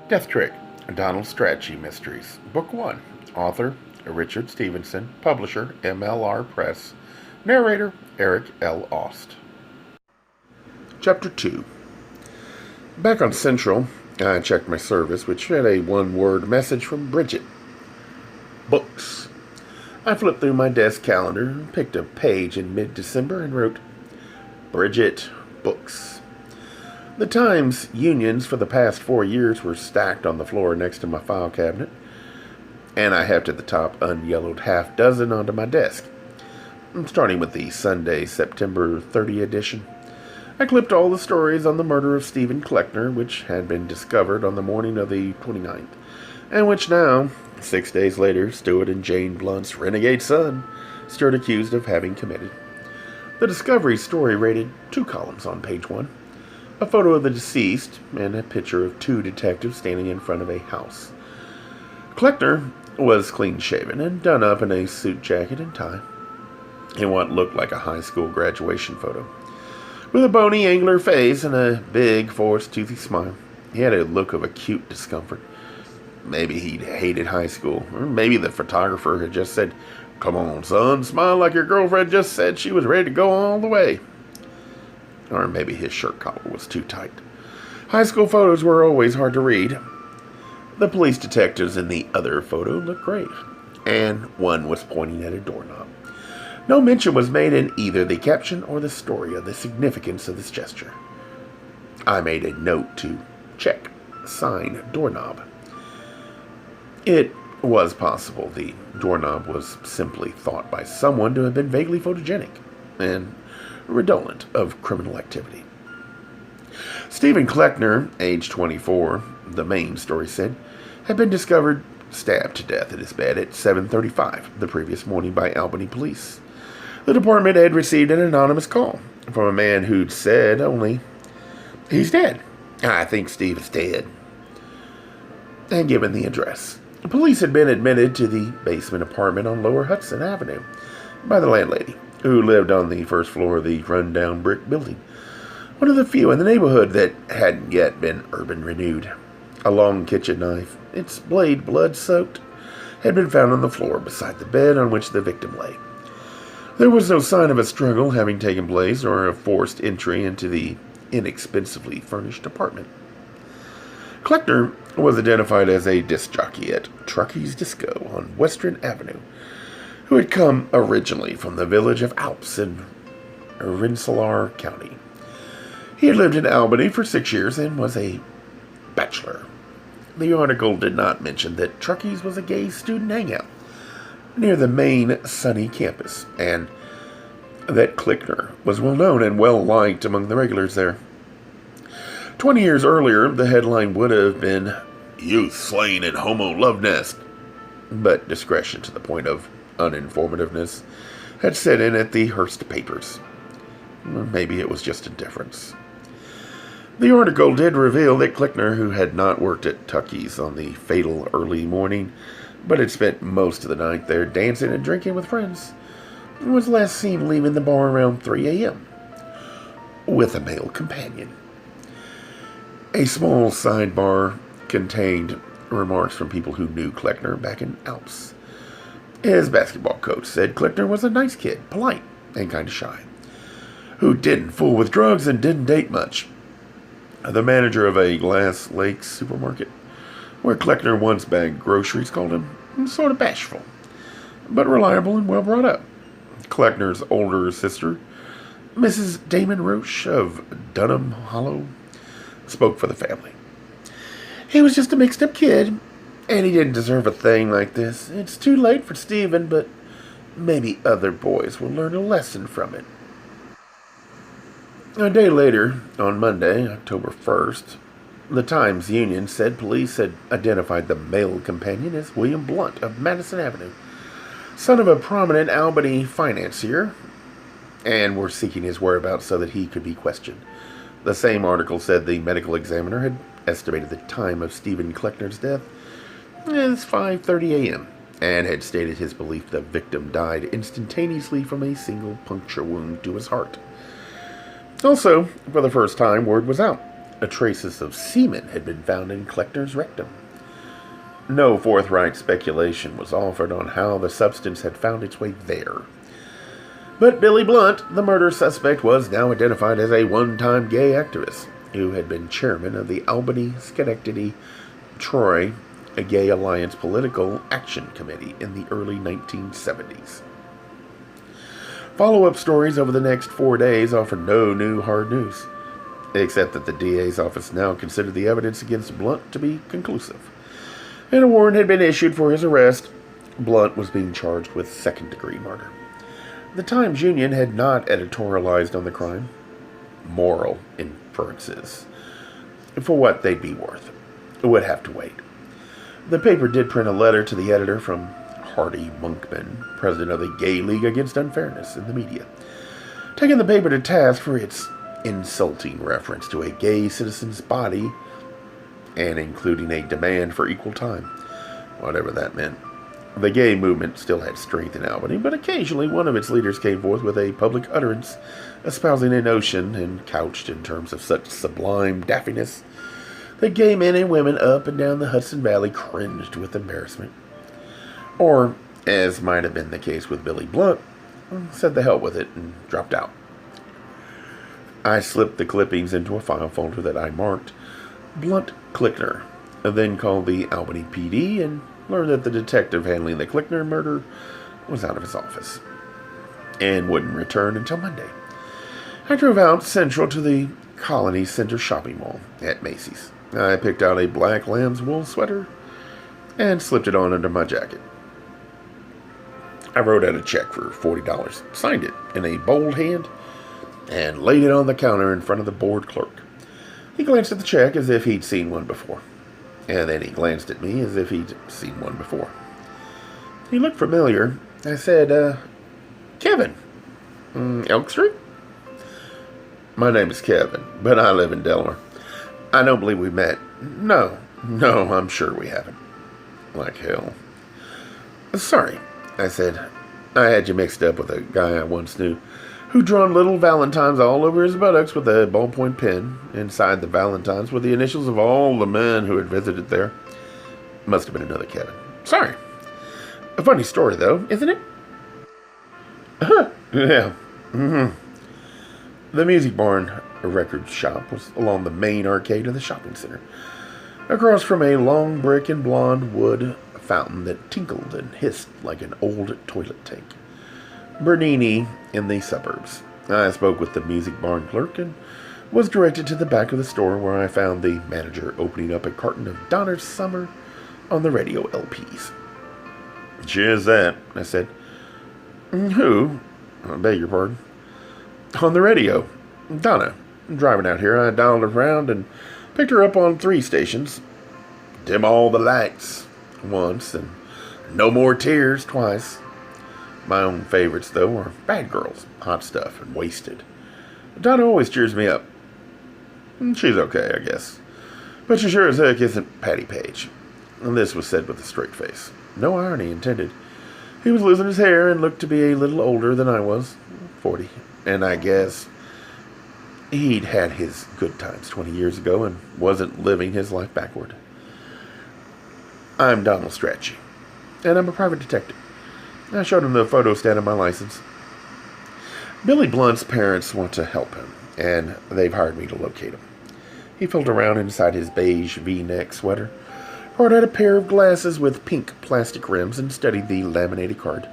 Death Trick, Donald Strachey Mysteries, Book 1. Author, Richard Stevenson. Publisher, MLR Press. Narrator, Eric L. Aust. Chapter 2. Back on Central, I checked my service, which had a one-word message from Bridget. Books. I flipped through my desk calendar, picked a page in mid-December, and wrote, Bridget, books. The Times unions for the past 4 years were stacked on the floor next to my file cabinet, and I hefted the top unyellowed half dozen onto my desk. Starting with the Sunday, September 30 edition, I clipped all the stories on the murder of Stephen Kleckner, which had been discovered on the morning of the 29th, and which now, 6 days later, Stuart and Jane Blunt's renegade son stood accused of having committed. The discovery story rated 2 columns on page 1. A photo of the deceased, and a picture of 2 detectives standing in front of a house. Kleckner was clean-shaven and done up in a suit jacket and tie, in what looked like a high school graduation photo. With a bony, angular face and a big, forced-toothy smile, he had a look of acute discomfort. Maybe he'd hated high school, or maybe the photographer had just said, "Come on, son, smile like your girlfriend just said she was ready to go all the way." Or maybe his shirt collar was too tight. High school photos were always hard to read. The police detectives in the other photo looked grave, and one was pointing at a doorknob. No mention was made in either the caption or the story of the significance of this gesture. I made a note to check, sign, doorknob. It was possible the doorknob was simply thought by someone to have been vaguely photogenic, and redolent of criminal activity. Stephen Kleckner, age 24, the main story said, had been discovered stabbed to death in his bed at 7:35 the previous morning by Albany police. The department had received an anonymous call from a man who'd said only, "He's dead. I think Steve is dead," and given the address. Police had been admitted to the basement apartment on Lower Hudson Avenue by the landlady, who lived on the first floor of the run-down brick building, one of the few in the neighborhood that hadn't yet been urban renewed. A long kitchen knife, its blade blood-soaked, had been found on the floor beside the bed on which the victim lay. There was no sign of a struggle having taken place or a forced entry into the inexpensively furnished apartment. Kleckner was identified as a disc jockey at Truckey's Disco on Western Avenue, who had come originally from the village of Alps in Rensselaer County. He had lived in Albany for 6 years and was a bachelor. The article did not mention that Truckey's was a gay student hangout near the main sunny campus, and that Kleckner was well known and well liked among the regulars there. 20 years earlier, the headline would have been "Youth Slain in Homo Love Nest," but discretion to the point of uninformativeness had set in at the Hearst papers. Or maybe it was just indifference. The article did reveal that Kleckner, who had not worked at Tucky's on the fatal early morning, but had spent most of the night there dancing and drinking with friends, was last seen leaving the bar around 3 a.m. with a male companion. A small sidebar contained remarks from people who knew Kleckner back in Alps. His basketball coach said Kleckner was a nice kid, polite, and kind of shy, who didn't fool with drugs and didn't date much. The manager of a Glass Lake supermarket, where Kleckner once bagged groceries, called him sort of bashful, but reliable and well brought up. Kleckner's older sister, Mrs. Damon Roche of Dunham Hollow, spoke for the family. "He was just a mixed-up kid, and he didn't deserve a thing like this. It's too late for Stephen, but maybe other boys will learn a lesson from it." A day later, on Monday, October 1st, the Times Union said police had identified the male companion as William Blunt of Madison Avenue, son of a prominent Albany financier, and were seeking his whereabouts so that he could be questioned. The same article said the medical examiner had estimated the time of Stephen Kleckner's death as 5:30 a.m., and had stated his belief the victim died instantaneously from a single puncture wound to his heart. Also, for the first time, word was out. Traces of semen had been found in Kleckner's rectum. No forthright speculation was offered on how the substance had found its way there. But Billy Blunt, the murder suspect, was now identified as a one-time gay activist who had been chairman of the Albany, Schenectady, Troy, a Gay Alliance Political Action Committee in the early 1970s. Follow-up stories over the next 4 days offered no new hard news, except that the DA's office now considered the evidence against Blunt to be conclusive, and a warrant had been issued for his arrest. Blunt was being charged with second-degree murder. The Times-Union had not editorialized on the crime. Moral inferences, for what they'd be worth, would have to wait. The paper did print a letter to the editor from Hardy Monkman, president of the Gay League Against Unfairness in the Media, taking the paper to task for its insulting reference to a gay citizen's body and including a demand for equal time, whatever that meant. The gay movement still had strength in Albany, but occasionally one of its leaders came forth with a public utterance espousing a notion and couched in terms of such sublime daffiness that gay men and women up and down the Hudson Valley cringed with embarrassment. Or, as might have been the case with Billy Blunt, said the hell with it and dropped out. I slipped the clippings into a file folder that I marked Blunt Klickner, then called the Albany PD and learned that the detective handling the Klickner murder was out of his office and wouldn't return until Monday. I drove out central to the Colony Center shopping mall at Macy's. I picked out a black lamb's wool sweater and slipped it on under my jacket. I wrote out a check for $40, signed it in a bold hand, and laid it on the counter in front of the bored clerk. He glanced at the check as if he'd seen one before, and then he glanced at me as if he'd seen one before. He looked familiar. I said, Kevin, Elk Street? My name is Kevin, but I live in Delaware. I don't believe we met. No, I'm sure we haven't. Like hell. Sorry, I said. I had you mixed up with a guy I once knew who'd drawn little valentines all over his buttocks with a ballpoint pen. Inside the valentines were the initials of all the men who had visited there. Must have been another Kevin. Sorry. A funny story, though, isn't it? Yeah. The Music Barn record shop was along the main arcade of the shopping center, across from a long brick and blonde wood fountain that tinkled and hissed like an old toilet tank. Bernini in the suburbs. I spoke with the Music Barn clerk and was directed to the back of the store where I found the manager opening up a carton of Donner Summer on the radio LPs. Cheers that, I said. Who? I beg your pardon. On the radio. Donna. Driving out here, I dialed her around and picked her up on 3 stations. Dim All the Lights once, and No More Tears twice. My own favorites, though, are Bad Girls, Hot Stuff, and Wasted. Donna always cheers me up. She's okay, I guess. But she sure as heck isn't Patty Page. And this was said with a straight face. No irony intended. He was losing his hair and looked to be a little older than I was, 40. And I guess he'd had his good times 20 years ago and wasn't living his life backward. I'm Donald Strachey, and I'm a private detective. I showed him the photo stand of my license. Billy Blunt's parents want to help him, and they've hired me to locate him. He felt around inside his beige V-neck sweater, poured out a pair of glasses with pink plastic rims, and studied the laminated card.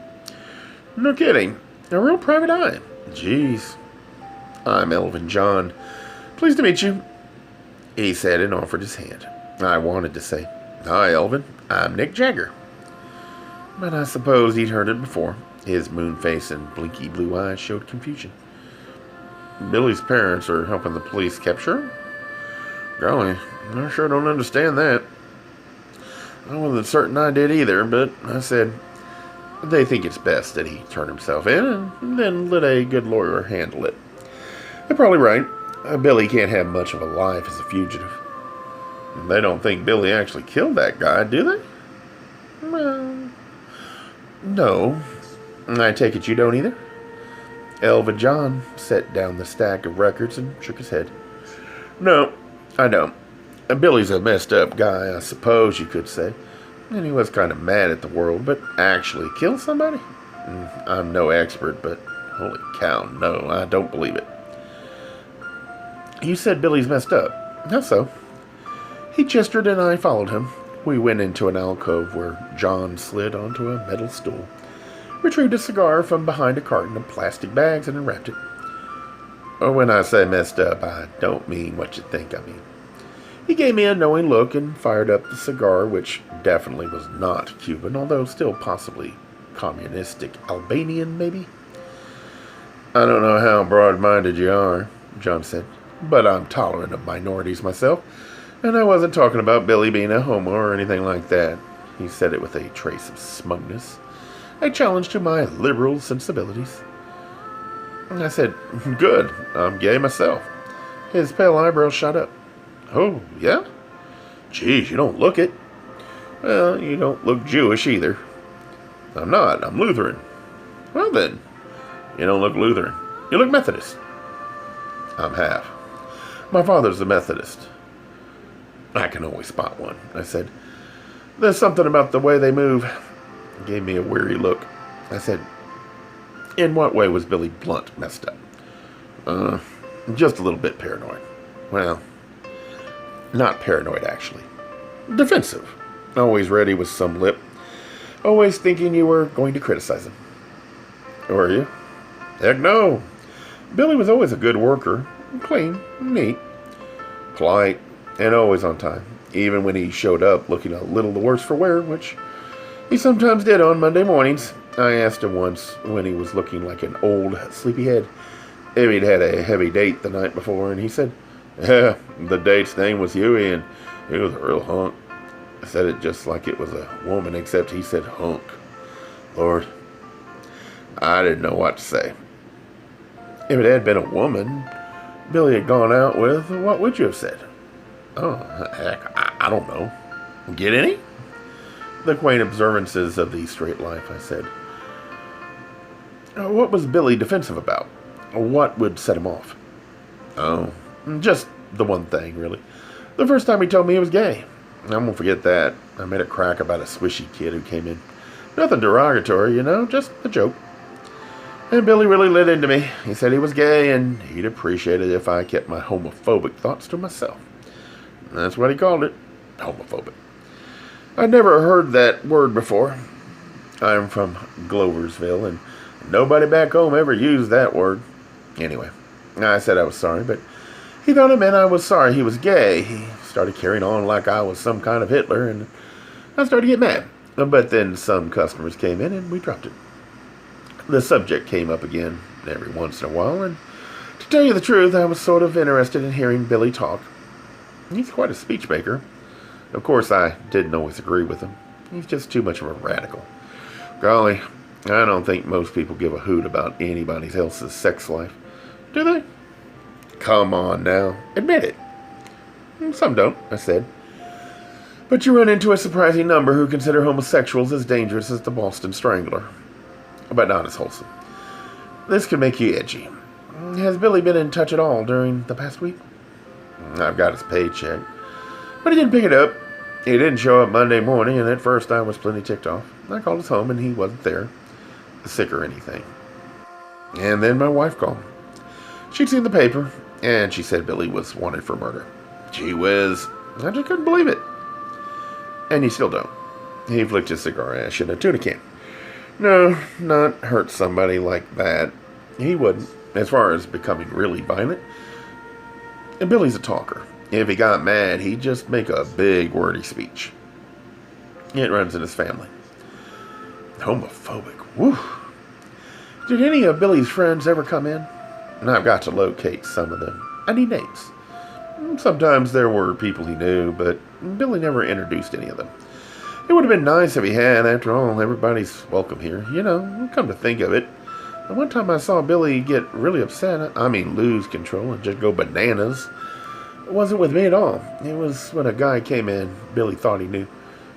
No kidding. A real private eye. Jeez. I'm Elvin John. Pleased to meet you, he said and offered his hand. I wanted to say, Hi, Elvin. I'm Nick Jagger. But I suppose he'd heard it before. His moon face and blinky blue eyes showed confusion. Billy's parents are helping the police capture him? Golly, I sure don't understand that. I wasn't certain I did either, but I said, they think it's best that he turn himself in and then let a good lawyer handle it. They're probably right. Billy can't have much of a life as a fugitive. They don't think Billy actually killed that guy, do they? Well, no. I take it you don't either? Elvin John set down the stack of records and shook his head. No, I don't. Billy's a messed up guy, I suppose you could say. And he was kind of mad at the world, but actually kill somebody? I'm no expert, but holy cow, no, I don't believe it. You said Billy's messed up. How so? He gestured and I followed him. We went into an alcove where John slid onto a metal stool, retrieved a cigar from behind a carton of plastic bags, and unwrapped it. When I say messed up, I don't mean what you think I mean. He gave me a knowing look and fired up the cigar, which definitely was not Cuban, although still possibly communistic Albanian, maybe? I don't know how broad-minded you are, John said, but I'm tolerant of minorities myself, and I wasn't talking about Billy being a homo or anything like that. He said it with a trace of smugness, a challenge to my liberal sensibilities. I said, good, I'm gay myself. His pale eyebrows shot up. Oh, yeah? Geez, you don't look it. Well, you don't look Jewish either. I'm not, I'm Lutheran. Well then, you don't look Lutheran. You look Methodist. I'm half. My father's a Methodist. I can always spot one, I said. There's something about the way they move. He gave me a weary look. I said, in what way was Billy Blunt messed up? Just a little bit paranoid. Well, not paranoid, actually. Defensive. Always ready with some lip. Always thinking you were going to criticize him. Were you? Heck no. Billy was always a good worker. Clean, neat, polite, and always on time. Even when he showed up looking a little the worse for wear, which he sometimes did on Monday mornings. I asked him once, when he was looking like an old sleepyhead, if he'd had a heavy date the night before, and he said, yeah, the date's name was Huey, and he was a real hunk. I said it just like it was a woman, except he said hunk. Lord, I didn't know what to say. If it had been a woman Billy had gone out with, what would you have said? Oh, heck, I don't know. Get any? The quaint observances of the straight life, I said. What was Billy defensive about? What would set him off? Oh, just the one thing, really. The first time he told me he was gay. I won't forget that. I made a crack about a swishy kid who came in. Nothing derogatory, just a joke. And Billy really lit into me. He said he was gay, and he'd appreciate it if I kept my homophobic thoughts to myself. That's what he called it, homophobic. I'd never heard that word before. I'm from Gloversville, and nobody back home ever used that word. Anyway, I said I was sorry, but he thought it meant I was sorry he was gay. He started carrying on like I was some kind of Hitler, and I started to get mad. But then some customers came in, and we dropped it. The subject came up again every once in a while, and to tell you the truth, I was sort of interested in hearing Billy talk. He's quite a speech maker. Of course, I didn't always agree with him. He's just too much of a radical. Golly, I don't think most people give a hoot about anybody else's sex life. Do they? Come on now, admit it. Some don't, I said. But you run into a surprising number who consider homosexuals as dangerous as the Boston Strangler. But not as wholesome. This could make you edgy. Has Billy been in touch at all during the past week? I've got his paycheck. But he didn't pick it up. He didn't show up Monday morning, and at first I was plenty ticked off. I called his home, and he wasn't there, sick or anything. And then my wife called. She'd seen the paper, and she said Billy was wanted for murder. Gee whiz. I just couldn't believe it. And you still don't. He flicked his cigar ash in a tuna can. No, not hurt somebody like that. He wouldn't, as far as becoming really violent. And Billy's a talker. If he got mad, he'd just make a big wordy speech. It runs in his family. Homophobic. Woo. Did any of Billy's friends ever come in? And I've got to locate some of them. I need names. Sometimes there were people he knew, but Billy never introduced any of them. It would have been nice if he had. After all, everybody's welcome here. Come to think of it. The one time I saw Billy get really upset, lose control and just go bananas, it wasn't with me at all. It was when a guy came in Billy thought he knew.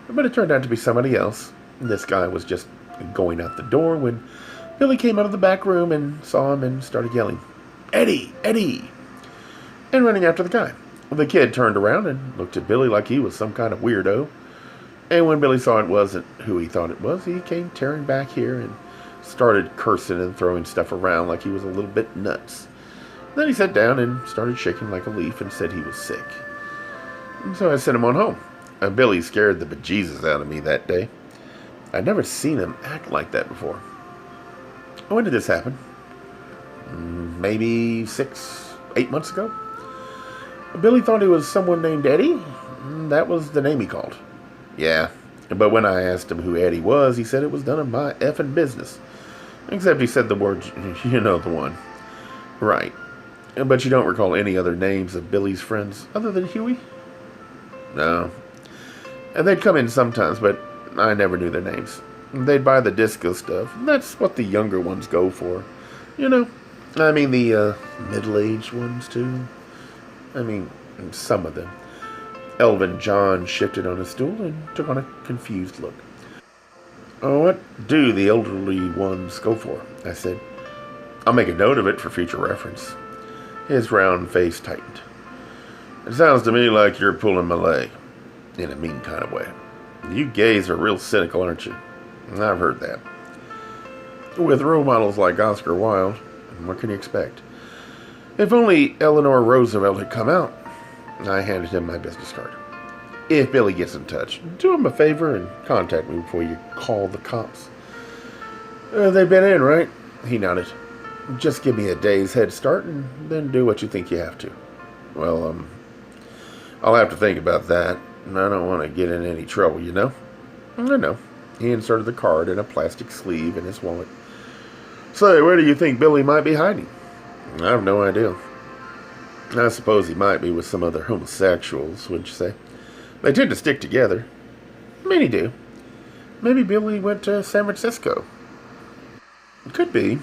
But it turned out to be somebody else. This guy was just going out the door when Billy came out of the back room and saw him and started yelling, Eddie! Eddie! And running after the guy. The kid turned around and looked at Billy like he was some kind of weirdo. And when Billy saw it wasn't who he thought it was, he came tearing back here and started cursing and throwing stuff around like he was a little bit nuts. Then he sat down and started shaking like a leaf and said he was sick. And so I sent him on home. Billy scared the bejesus out of me that day. I'd never seen him act like that before. When did this happen? Maybe 6, 8 months ago. Billy thought he was someone named Eddie. That was the name he called. Yeah, but when I asked him who Eddie was, he said it was none of my effing business. Except he said the word, you know the one. Right. But you don't recall any other names of Billy's friends other than Huey? No. And they'd come in sometimes, but I never knew their names. They'd buy the disco stuff. That's what the younger ones go for. You know, I mean the middle-aged ones, too. I mean, some of them. Elvin John shifted on his stool and took on a confused look. Oh, what do the elderly ones go for? I said. I'll make a note of it for future reference. His round face tightened. It sounds to me like you're pulling my leg. In a mean kind of way. You gays are real cynical, aren't you? I've heard that. With role models like Oscar Wilde, what can you expect? If only Eleanor Roosevelt had come out. I handed him my business card. If Billy gets in touch, do him a favor and contact me before you call the cops. They've been in, right? He nodded. Just give me a day's head start and then do what you think you have to. Well, I'll have to think about that. I don't want to get in any trouble, you know? I know. He inserted the card in a plastic sleeve in his wallet. Say, where do you think Billy might be hiding? I have no idea. I suppose he might be with some other homosexuals, wouldn't you say? They tend to stick together. Many do. Maybe Billy went to San Francisco. Could be.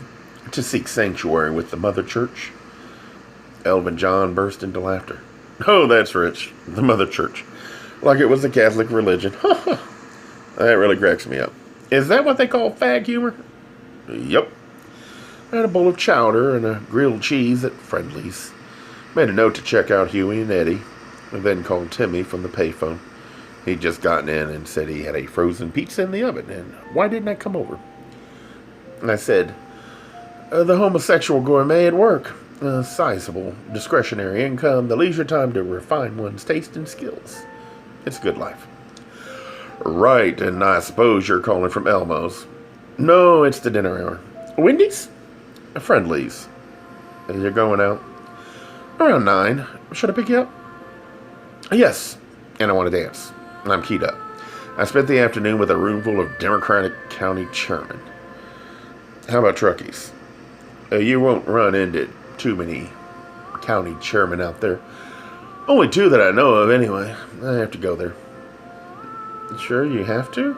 To seek sanctuary with the Mother Church. Elvin John burst into laughter. Oh, that's rich. The Mother Church. Like it was the Catholic religion. That really cracks me up. Is that what they call fag humor? Yep. I had a bowl of chowder and a grilled cheese at Friendly's. Made a note to check out Huey and Eddie, and then called Timmy from the payphone. He'd just gotten in and said he had a frozen pizza in the oven, and why didn't I come over? And I said, the homosexual gourmet at work. Sizable, discretionary income, the leisure time to refine one's taste and skills. It's a good life. Right, and I suppose you're calling from Elmo's. No, it's the dinner hour. Wendy's? Friendly's. You're going out? Around 9. Should I pick you up? Yes, and I want to dance. I'm keyed up. I spent the afternoon with a room full of Democratic county chairmen. How about truckies? You won't run into too many county chairmen out there. Only 2 that I know of, anyway. I have to go there. Sure, you have to?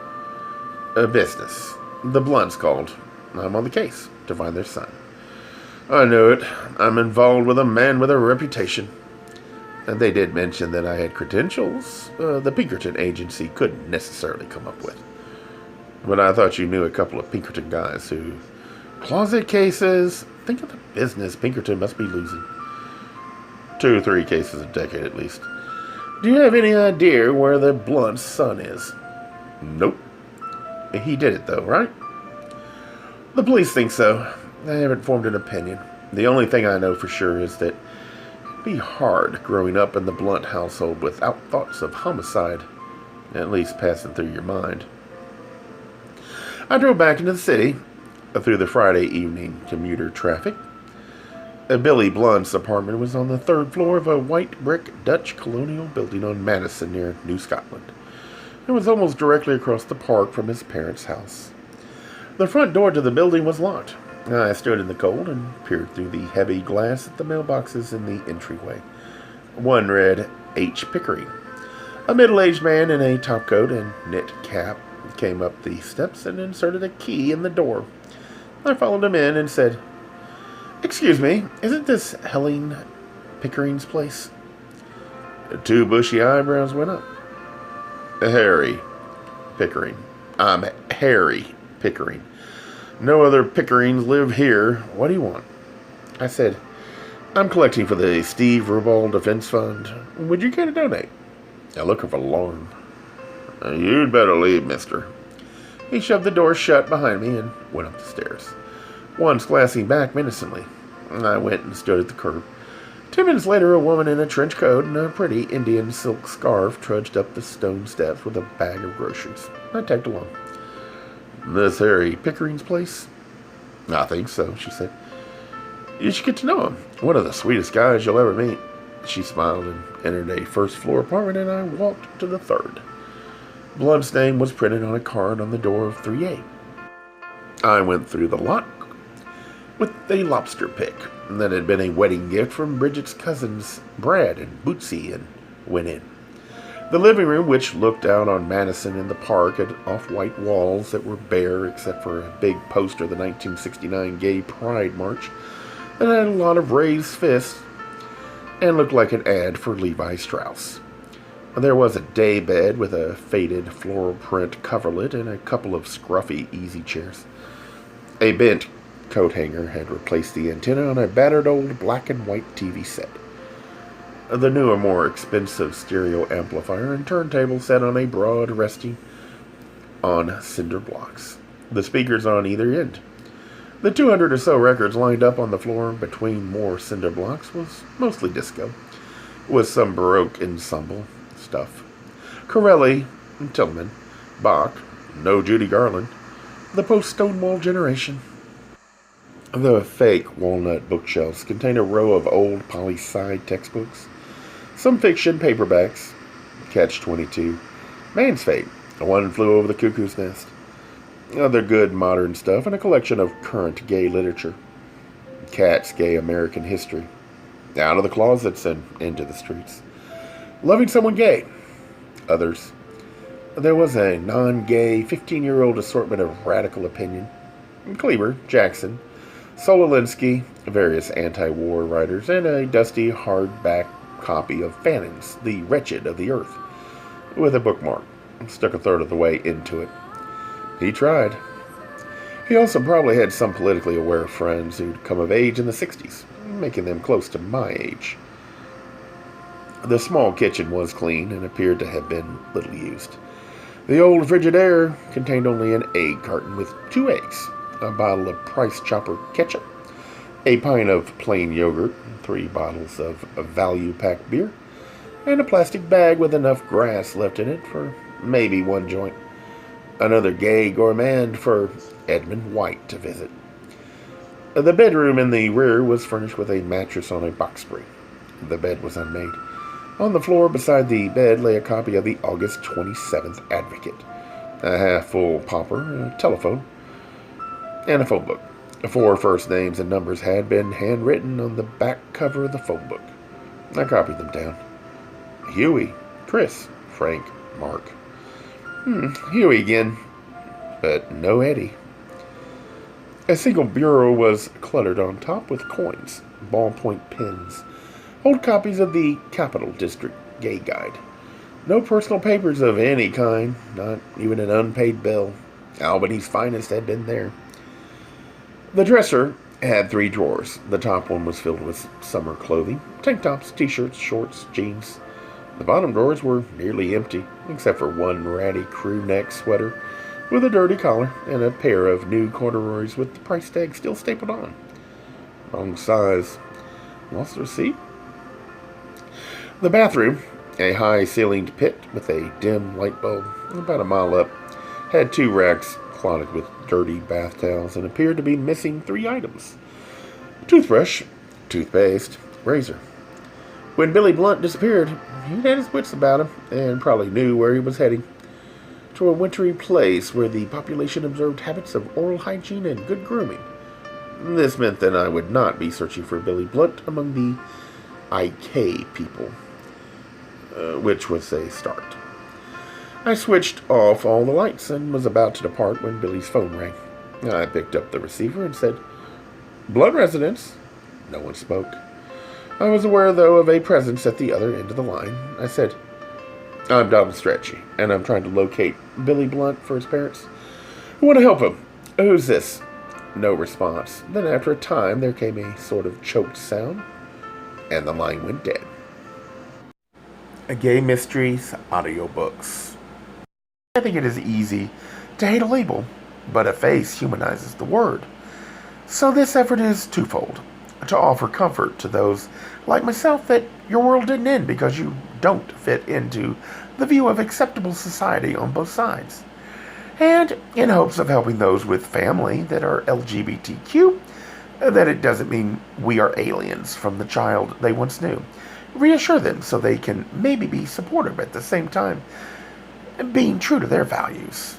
Business. The Blunts called. I'm on the case to find their son. I knew it. I'm involved with a man with a reputation. And they did mention that I had credentials the Pinkerton agency couldn't necessarily come up with. But I thought you knew a couple of Pinkerton guys who... Closet cases. Think of the business Pinkerton must be losing. 2 or 3 cases a decade at least. Do you have any idea where the Blunt's son is? Nope. He did it though, right? The police think so. I haven't formed an opinion. The only thing I know for sure is that it'd be hard growing up in the Blunt household without thoughts of homicide, at least passing through your mind. I drove back into the city, through the Friday evening commuter traffic. Billy Blunt's apartment was on the 3rd floor of a white brick Dutch colonial building on Madison near New Scotland. It was almost directly across the park from his parents' house. The front door to the building was locked. I stood in the cold and peered through the heavy glass at the mailboxes in the entryway. One read, H. Pickering. A middle-aged man in a topcoat and knit cap came up the steps and inserted a key in the door. I followed him in and said, Excuse me, isn't this Helene Pickering's place? 2 bushy eyebrows went up. Harry Pickering. I'm Harry Pickering. No other Pickerings live here. What do you want? I said, I'm collecting for the Steve Rubal Defense Fund. Would you care to donate? I'm looking for Lauren. You'd better leave, mister. He shoved the door shut behind me and went up the stairs, once glancing back menacingly. I went and stood at the curb. 2 minutes later, a woman in a trench coat and a pretty Indian silk scarf trudged up the stone steps with a bag of groceries. I tagged along. This Harry Pickering's place? I think so, she said. You should get to know him. One of the sweetest guys you'll ever meet. She smiled and entered a first-floor apartment, and I walked to the third. Blunt's name was printed on a card on the door of 3A. I went through the lock with a lobster pick that had been a wedding gift from Bridget's cousins Brad and Bootsy, and went in. The living room, which looked out on Madison and the park, had off-white walls that were bare except for a big poster of the 1969 Gay Pride March that had a lot of raised fists and looked like an ad for Levi Strauss. There was a day bed with a faded floral print coverlet and a couple of scruffy easy chairs. A bent coat hanger had replaced the antenna on a battered old black and white TV set. The newer, more expensive stereo amplifier and turntable sat on a broad resting on cinder blocks, the speakers on either end. The 200 or so records lined up on the floor between more cinder blocks was mostly disco, with some Baroque ensemble stuff. Corelli, Tillman, Bach, no Judy Garland, the post-Stonewall generation. The fake walnut bookshelves contained a row of old poli-sci textbooks, some fiction paperbacks, Catch-22, Man's Fate, One Flew Over the Cuckoo's Nest, other good modern stuff, and a collection of current gay literature. Cat's Gay American History, Out of the Closets and Into the Streets, Loving Someone Gay, others. There was a non-gay 15-year-old assortment of radical opinion, Kleber, Jackson, Sololinsky, various anti-war writers, and a dusty hardback copy of Fannin's The Wretched of the Earth, with a bookmark stuck a third of the way into it. He tried. He also probably had some politically aware friends who'd come of age in the 60s, making them close to my age. The small kitchen was clean and appeared to have been little used. The old Frigidaire contained only an egg carton with 2 eggs, a bottle of Price Chopper ketchup, a pint of plain yogurt, 3 bottles of value-packed beer, and a plastic bag with enough grass left in it for maybe 1 joint. Another gay gourmand for Edmund White to visit. The bedroom in the rear was furnished with a mattress on a box spring. The bed was unmade. On the floor beside the bed lay a copy of the August 27th Advocate, a half-full popper, a telephone, and a phone book. 4 first names and numbers had been handwritten on the back cover of the phone book. I copied them down. Huey, Chris, Frank, Mark. Huey again, but no Eddie. A single bureau was cluttered on top with coins, ballpoint pens, old copies of the Capital District Gay Guide. No personal papers of any kind, not even an unpaid bill. Albany's finest had been there. The dresser had 3 drawers. The top one was filled with summer clothing, tank tops, t-shirts, shorts, jeans. The bottom drawers were nearly empty, except for 1 ratty crew neck sweater with a dirty collar and a pair of new corduroys with the price tag still stapled on. Wrong size. Lost the receipt? The bathroom, a high-ceilinged pit with a dim light bulb about a mile up, had 2 racks clotted with dirty bath towels and appeared to be missing 3 items: toothbrush, toothpaste, razor. When Billy Blunt disappeared, he had his wits about him and probably knew where he was heading, to a wintry place where the population observed habits of oral hygiene and good grooming. This meant that I would not be searching for Billy Blunt among the IK people, which was a start. I switched off all the lights and was about to depart when Billy's phone rang. I picked up the receiver and said, "Blunt residence." No one spoke. I was aware, though, of a presence at the other end of the line. I said, "I'm Donald Strachey, and I'm trying to locate Billy Blunt for his parents. I want to help him. Who's this?" No response. Then after a time, there came a sort of choked sound. and the line went dead. Gay Mysteries audiobooks. I think it is easy to hate a label, but a face humanizes the word. So this effort is twofold: to offer comfort to those like myself that your world didn't end because you don't fit into the view of acceptable society on both sides, and in hopes of helping those with family that are LGBTQ, that it doesn't mean we are aliens from the child they once knew. Reassure them so they can maybe be supportive at the same time, being true to their values.